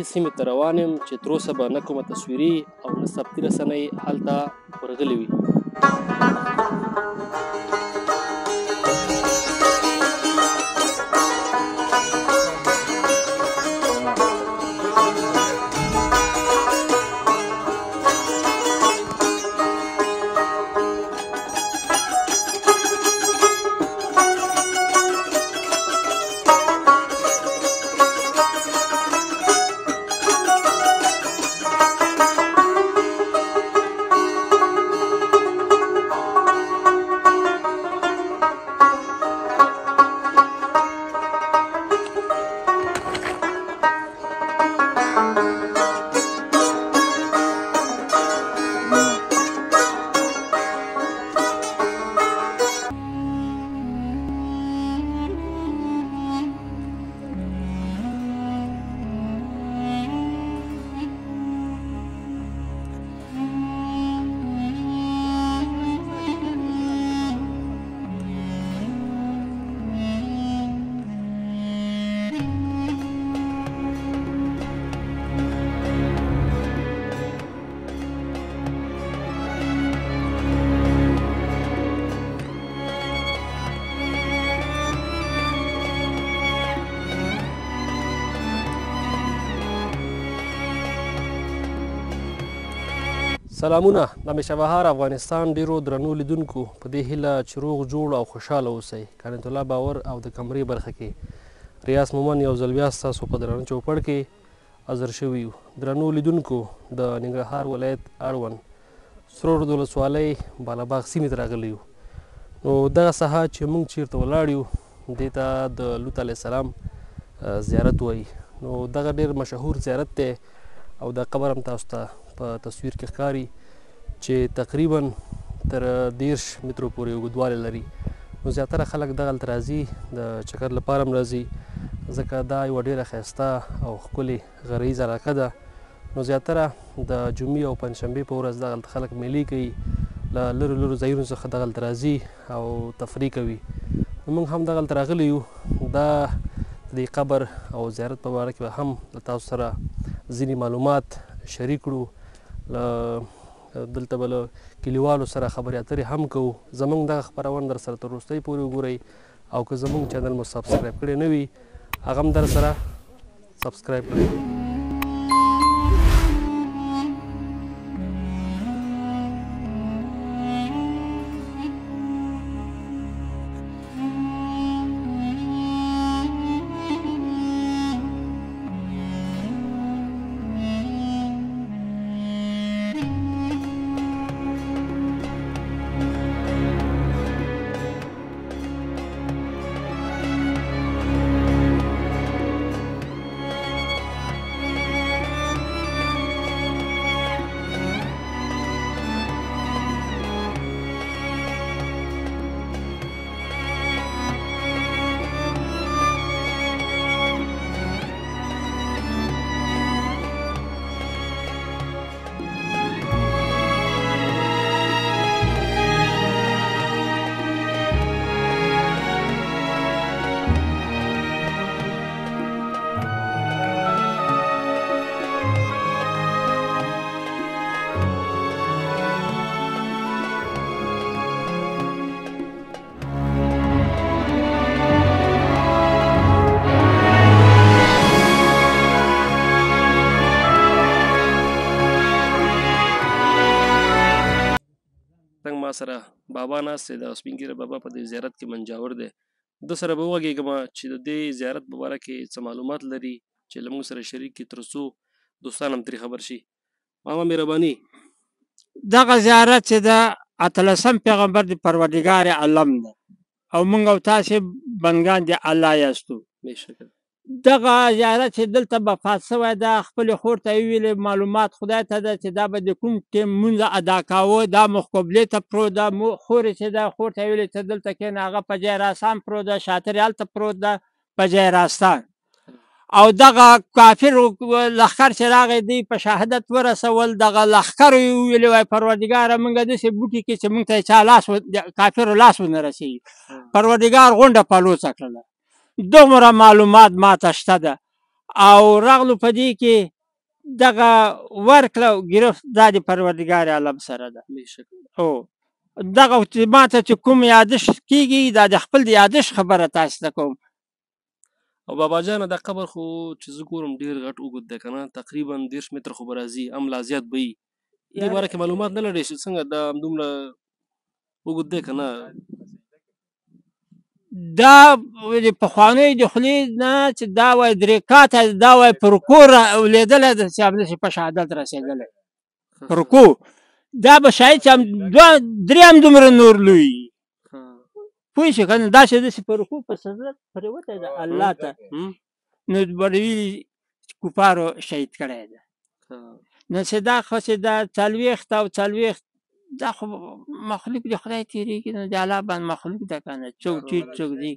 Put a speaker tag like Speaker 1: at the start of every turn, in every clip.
Speaker 1: هغې سیمې ته روان یم چې تر اوسه به نه کومه تصویري او نه ثبتي رسنۍ هلته ورغلې وي. سلامونه، د مشبهار افغانستان ډیرو درنو لیدونکو په دې هیله چې روغ جوړ او خوشحاله اوسئ. قانت الله باور او د کمرې برخه کې ریاض مومن یو ځل بیا ستاسو په درانه چوپړ کې حاضر شوي یو. درنو لیدونکو، د ننګرهار ولایت اړوند سرور د ولسوالۍ بالاباغ سیمې ته راغلي یو. نو دغه ساحه چې موږ چیرته ولاړ یو دې ته د لوط علیه السلام زیارت وایي. نو دغه ډېر مشهور زیارت دی او دا قبر هم تاسو ته په تصویر کې ښکاري چې تقریبا تر 10 مترو پورې اوږدوالی لري. نو زیاتره خلک دغلته راځي، د چکر لپاره هم راځي، ځکه دا یوه ډېره ښایسته او ښکلې غرهیزه علاقه ده. نو زیاتره د جمعې او پنجشنبې په ورځ دغلته خلک میلې کوي، له لرو لرو ځایونو څخه دغلته راځي او تفریح کوي. نو موږ هم دغلته راغلي یو. دا د دې قبر او زیارت په باره کې به هم له تاسو سره ځینې معلومات شریک کړو. دلته به له کلیوالو سره خبرې اترې هم کوو. زموږ دغه خپرونه در سره تر وروستۍ پورې وګورئ او که زموږ چینل مو سبسکرایب کړی نه وي هغه هم در سره سبسکرایب کړئ. سره بابا ناست دی، د سپین ږیره بابا په دې زیارت کې منجاور دی. ده سره به وغږېږم چې د دې زیارت په باره کې څه معلومات لري چې له موږ سره شریک کړي، تر څو دوستان هم ترې خبر شي. ماما مهرباني.
Speaker 2: دغه زیارت چې د 18 پیغمبر د پروردګار عالم ده او موږ او تاسې بندګان د الله یاستو.
Speaker 1: بېشکه
Speaker 2: دغه زیارت چې دلته وفات شوی ده، خپلې خور ته یې ویلې معلومات خدای ته ده چې دا به د کوم ټیم مونځ ادا کاوه. دا مخ قبلې ته پروت ده. خور یې چې ده، خور ته یې ویلې ته دلته کښېنه، هغه په جای راستان پروت ده، شاطر یې هلته پروت ده په جای راستان. او دغه کافر لښکر چې راغی دی په شهادت ورسول. دغه لښکرو یې وویلې وایي پروردګاره موږ داسې بوټي کې چې موږ ته یې چا لاس کافرو لاس ونه رسېږي. پروردګار غونډه پلوڅه کړله. دومره معلومات ماته شته ده او راغلو په دې کې دغه ورکړه او ګرفت دا د پروردګار عالم سره ده. هو دغه چې ما ته چې کوم یادښت کېږي دا د خپل د یادښت خبره تاسو ته کوم.
Speaker 1: او بابا جانه دا قبر خو چې زه ګورم ډېر غټ اوږد دی که نه، تقریبا 30 متره خو به راځي، هم لا زیات به وي. دې باره کې معلومات نه لرې چې څنګه دا همدومره اوږد دی که نه؟
Speaker 2: دا د پخوانیو د خولې نه چې دا وایي 3 کاته دا وایي پر کور اولیدلی ده چې همداسې په شهادت رسېدلی پر کو دا به شاید چې هم 2-3 هم دومره نور لوی پوه شو که نه داسې داسې په رکوع په سجده پرېوتی ده الله ته نو به ویلي کفارو شهید کړی ده. نو چې دا خو چې دا 40 او 40 دا خو مخلوق د خدای تېرېږي نو د الله باندې مخلوق ده که نه څوک ټیټ څوک دی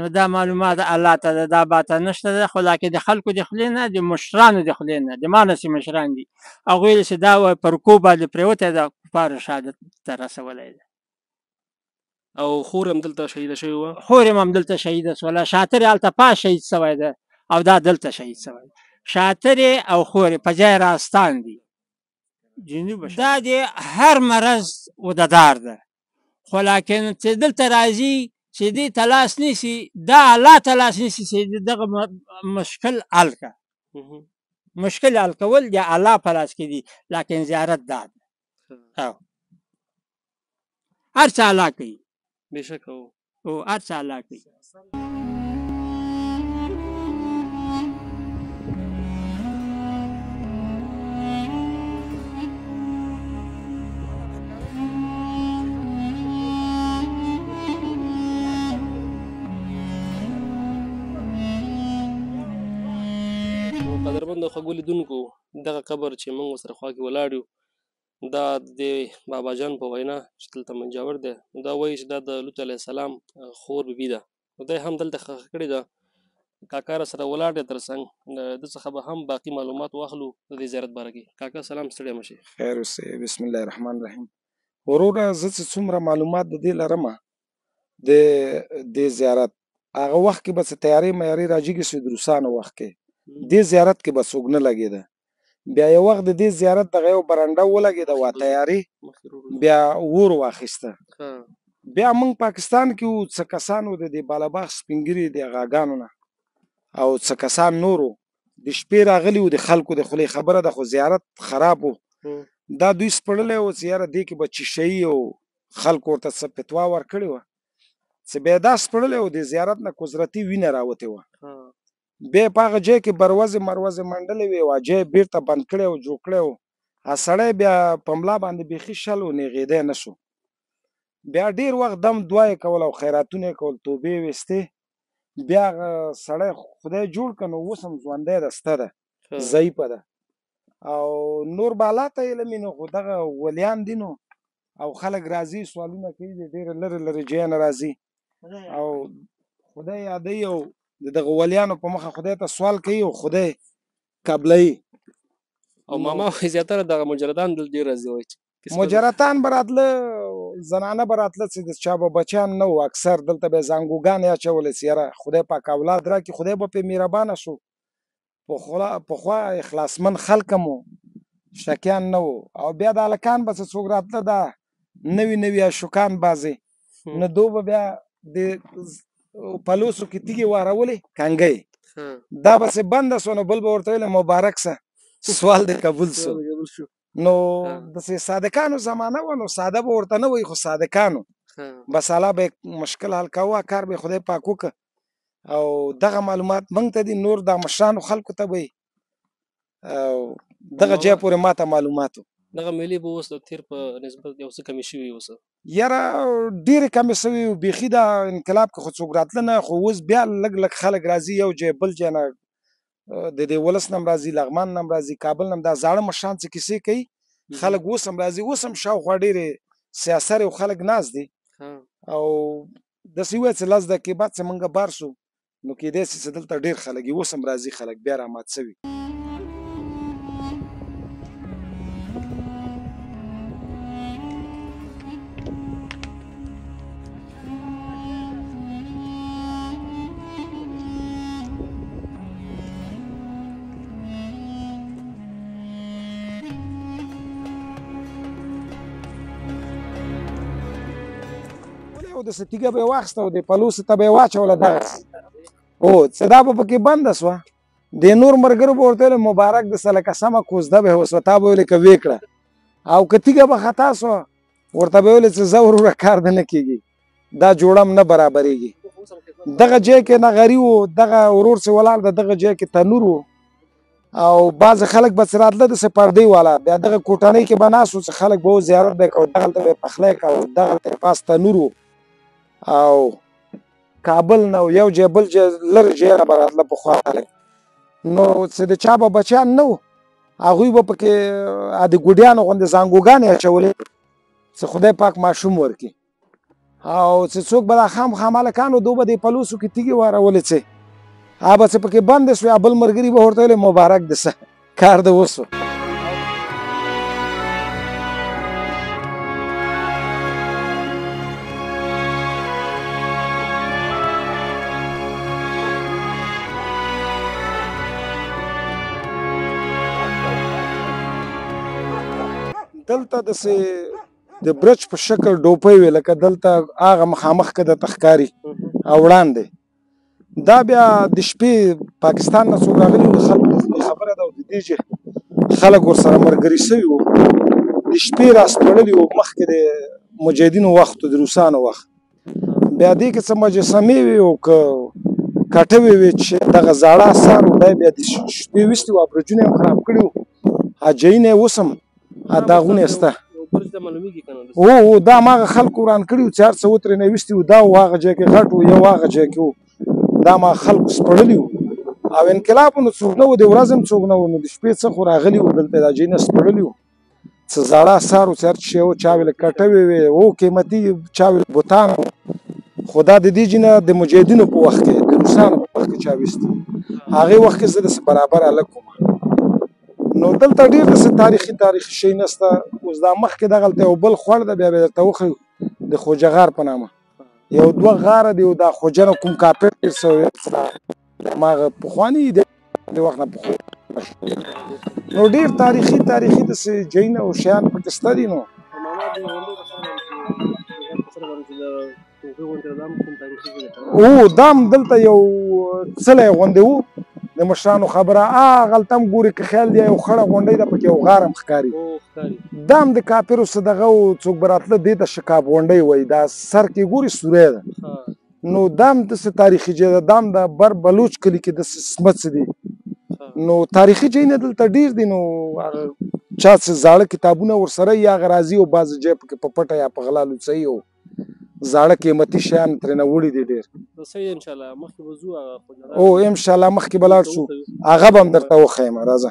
Speaker 2: نو دا معلومات الله ته ده دا باته نشته ده خو لکن د خلکو د خولې نه د مشرانو د خولې نه د ما نه چې مشران دي هغوی ویل چې دا وایي په رکوع باندې پرېوتی ده کفارو شهادت ته رسولی ده.
Speaker 1: او خور هم دلته شهیده شوې وه؟
Speaker 2: خور هم همدلته شهیده شوله. شاطر یې هلته پاس شهید شوی ده او دا دلته شهید شوی ده. شاطر او خور په ځای راستان دي دا د هر مرض وددار ده خو لکن چې دلته راځي چې دې ته لاس نیسي دا الله ته لاس نیسي چې دغه مشکل حل کړه. مشکل حل کول د الله په لاس کې دي لکن زیارت دا ده هر څه الله کوي
Speaker 1: بېشکه
Speaker 2: او هر څه الله کوي.
Speaker 1: قدرمندو خوږو لیدونکو دغه قبر چې موږ ورسره خوا کې ولاړ یو دا د بابا جان په وینا چې دلته منجاور دی دا وایي چې دا د لوط علیه السلام خور بیبي ده نو دی هم دلته ښخ کړې ده. کاکا را سره ولاړ دی تر څنګ ده څخه به هم باقي معلومات واخلو د دې زیارت باره کې. کاکا سلام ستړی مه شې.
Speaker 3: خیر اوسې. بسم الله الرحمن الرحیم. وروره زه چې څومره معلومات د دې لرمه د دې زیارت هغه وخت کې به څه تیارې میارې راجګې سوې د روسانو وخت کې دې زیارت کې به څوک نه لګېده. بیا یو وخت د دې زیارت دغه یو برنډه ولګېده وا تیارې بیا اور واخیسته. بیا موږ پاکستان کې وو څه کسان وو د دې بالاباغ سپین ږیري د غاګانو نه او څه کسان نورو د شپې راغلي وو د خلکو د خولې خبره ده خو زیارت خراب وو دا دوی سپړلی وو چې یاره دې کې به چیشهیي او خلکو ورته څه فتوا ورکړې وه چې بیا دا سپړلی وو د زیارت نه قدرتي وینه راوتې وه بیا په هغه ځای کې بروزې مروزې منډلې وې وا ځای بېرته بند کړی او جوړ کړی وو سړی بیا په ملا باندې بیخي شل و نیغېدی نه شو. بیا ډېر وخت دم دعا یې کول او خیراتونه یې کول توبې یې ویستې بیا سړی خدای جوړ کړه نو اوس هم ژوندی ده سته ده ضعیفه ده او نور به الله ته علم وي نو خو دغه ولیان دي نو او خلک راځي سوالونه کوي د ډېره لرې لرې ځایه نه راځي او خدای یادوي او د دغه ولیانو په مخه خدای ته سوال کوي او خدای قبلوي.
Speaker 1: او ماما وایي زیاتره دغه مجردان دلته ډېر راځي وایي
Speaker 3: مجردان به راتله زنانه به راتله چې د چا به بچیان نه وو اکثر دلته به یې زانګوګانې اچولې چې یاره خدای پاک اولاد راکړي خدای به پرې مهربانه شو. پخوا اخلاصمن خلک هم وو شکیان نه وو او بیا د هلکان به څه څوک راتله دا نوي نوي اشوکان بعضې نو دو به بیا د پلوسو کې تیږې وارولې کنګۍ دا بسې بنده سو نو بل به ورته ویل مبارک سه سوال دې قبول سو نو داسې صادقانو زمانه وه نو ساده به ورته نه وایي خو صادقانو بس الله به مشکل حل کوه کار به خدای پاک وکړه او دغه معلومات موږ ته دي نور دا مشرانو خلکو ته به او دغه ځای پورې ما ته معلومات و.
Speaker 1: دغه میلې به اوس د تېر په نسبت یو څه کمې شوي اوس
Speaker 3: یاره ډېرې کمې شوي وو بیخي دا انقلاب کې خو څوک راتله نه خو اوس بیا لږ لږ خلک راځي یو ځای بل ځای نه د دې ولس نه هم راځي لغمان نه هم راځي کابل نه هم دا زاړه مشران څه کیسې کوي خلک اوس هم راځي اوس هم شاوخوا ډېرې سیاسر او خلک ناست دي او داسې ووایه چې 10 دقیقې بعد چې موږ بار شو نو کېدای شي چې دلته ډېر خلک وي اوس هم راځي خلک بیا رامات شوي. داسې تیږه به یې واخیسته او د پلوسې ته به یې واچوله دغسې څه دا به پکې بنده شوه د نور ملګرو به ورته ویل مبارک دسه لکه سمه کوزده به یې وسوه تا به ویلې که ویې کړه او که تیږه به خطا شوه ورته به ویلې چې ځه وروره کار دې نه کېږي دا جوړه نه برابرېږي دغه ځای کې نغري و دغه ورور چې ولاړ ده دغه ځای کې تنور و او بعضې خلک به چې راتله داسې پردې والا بیا دغه کوټنۍ کې به ناست و چې خلک به زیارت به یې کوه دغلته به یې پخلی کوه دغلته یې پاس تنور و او کابل نه یو ځای بل ځای لرې ځای نه به راتله پخوا خلک نو چې د چا به بچیان نه وو هغوی به پکې د ګوډیانو غوندې زانګوګانې اچولې چې خدای پاک ماشوم ورکړي او چې څوک به دا خامخا هلکانو دو به د پلوسو کې تیږې وارولې څه هغه به څه پکې بندې شوې بل ملګري به ورته ویلې مبارک دسه کار د وسو دلته داسې د برج په شکل ډوپۍ وي لکه دلته هغه مخامخ که درته ښکاري او وړاندې دا بیا د شپې پاکستان نه څوک راغلي وو د خلکو خبره ده او د دې چې خلک ورسره ملګري سوي وو د شپې راستړلي وو مخکې د مجاهدینو وخت د روسانو وخت بیا دې کې څه مجسمې وي او که کټوې وي چې دغه زاړه اثار وو دا بیا د شپې ویستي وو برجونه یې خراب کړي وو حاجیونه یې اوس هم داغونه یې شته او دا هماغه خلکو وران کړي وو چې هر څه وترې نه ویستي وو دا و هغه ځای کې غټ وو یو هغه ځای کې وو دا ما خلکو سپړلي وو او انقلاب نو څوک نه وو د ورځې هم څوک نه وو نو د شپې څه خو راغلي وو دلته دا ځایونه سپړلي وو څه زاړه اثار وو چې هر شی وو چا ویل کټوې وې او قیمتي چا ویل بوتان خو دا د دې ځای نه د مجاهدینو په وخت کې د روسانو په وخت کې چا ویستي هغې وخت کې زه داسې برابر هلک وم نو دلته ډېر داسې تاریخي شی نشته اوس دا مخکې دغلته یو بل خوړ ده بیا به درته وښیو د خوجه غار په نامه یو دوه غاره دی او دا خوجه نه کوم کاپیر تېر سوی هماغه پخواني د وخت نه پخوا نو ډېر تاریخي داسې ځایونه او شیان پکې شته دي نو او دام دلته یو څلی غوندې و د مشرانو خبره هغلته هم ګوري که خیال دی یو خړه غونډۍ ده پکې یو غار هم ښکاري دا هم د کاپرو څه دغه و څوک به راتله دې ته شکاب غونډۍ وایي دا سر کې ګوري سوری ده نو دا هم داسې تاریخي ځای ده دا هم د بر بلوچ کلي کې داسې سمڅې دي نو تاریخي ځایونه دلته ډېر دي نو هغه چا څه زاړه کتابونه ورسره یې هغه راځي او بعضې ځای پکې په پټه یا په غلا لوڅوي او زاړه قیمتي شیان ترېنه وړي دي ډېر او انشاءالله مخکې به لاړ شو هغه به هم درته وښیم راځه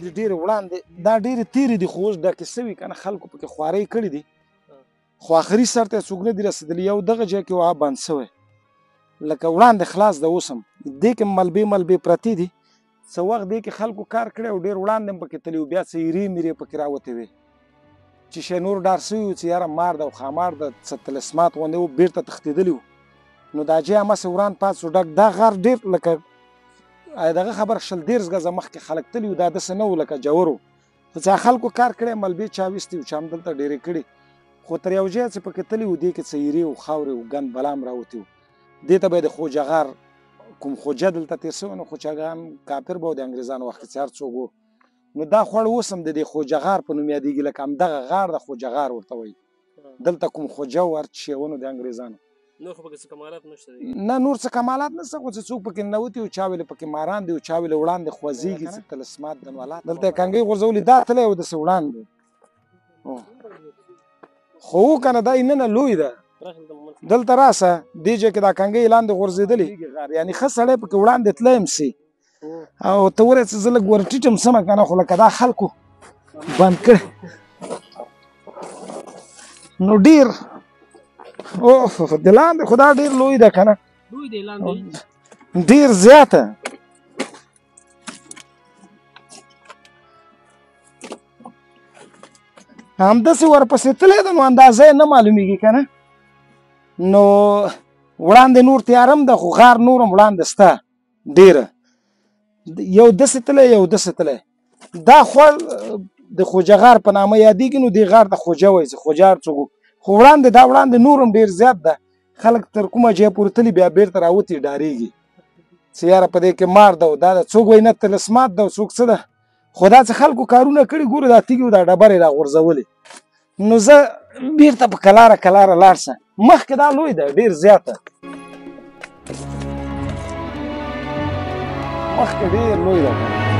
Speaker 3: د ډېرې وړاندې دا ډېرې تېرې دي خو اوس ډکې سوي که نه خلکو پکې خوارۍ کړي دي خو آخري سر ته یې څوک نه دي رسېدلي یو دغه ځای کې وه بند سوی لکه وړاندې خلاص ده اوس هم دې کې ملبې پرتې دي څه وخت دې کې خلکو کار کړی او ډېر وړاندې هم پکې تللي وو بیا څه ایرې میرې پکې راوتې وې چې شی نور ډار سوي وو چې یاره مار ده او خامار ده څه تلسمات غوندې وو بېرته تښتېدلي وو نو دا ځای همسې وران پات شو ډک دا غار ډېر لکه دغه خبر 100 ګزه مخکې خلک تلي وو دا داسې نه وو لکه جوور وو خو چې خلکو کار کړی ملبې چا ویستي وو چې همدلته ډېرې کړي خو تر یو ځای چې پکې تلي وو دې کې څه ایرې و خاورې و ګند بلا هم راوتي وو دې ته به یې د خوجه غار کوم خوجه دلته تېر سوی نو خوجهګان کافر به و د انګریزانو وخت کې چې هر څوک وو نو دا خوړ اوس هم د دې خوجه غار په نوم یادېږي لکه همدغه غار د خوجه غار ورته وایي دلته کوم خوجه و هر څه شی و نو د انګریزانو
Speaker 1: نور خو پکې څه کمالات نشته دي
Speaker 3: نه نور څه کمالات نشته خو چې څوک پکې ننوتي او چا ویلې پکې ماران دي او چا ویلې وړاندې خوځېږي څه تلسمات دنوالات دلته یې کنګۍ غورځولي دا تلی و داسې وړاندې خو و که نه دا یې ننه لوی ده دلته راسه دې ځای کې دا کنګۍ لاندې غورځېدلې یعنې ښه سړی پکې وړاندې تللی سي او ته ورې چې زه لږ ور ټیټم سمه که نه خو لکه دا خلکو بند کړی نو ډېر د لاندې خو دا ډېر لوی ده که نه ډېر زیاته همداسې ورپسې تللی ده نو اندازه یې نه معلومیږي که نه نو وړاندې نور تیاره هم ده خو غار نور هم وړاندې شته ډېره یو داسې تللی یو داسې تللی دا خوا د خوجه غار په نامه یادېږي نو دې غار ته خوجه وایي خوجار څوک خو وړاندې دا وړاندې نور هم ډېر زیات ده خلک تر کومه ځای پورې تلي بیا بېرته راوتي ډارېږي چې یاره په دې کې مار ده دا ده څوک وایي نه تلسمات ده څوک څه ده خو دا چې خلکو کارونه کړي ګوره دا تیږې دا ډبرې راغورځولې نو زه بېرته په کلاره کلاره لاړ شه مخکې دا لوی ده ډېر زیاته مخکې ډېر لوی ده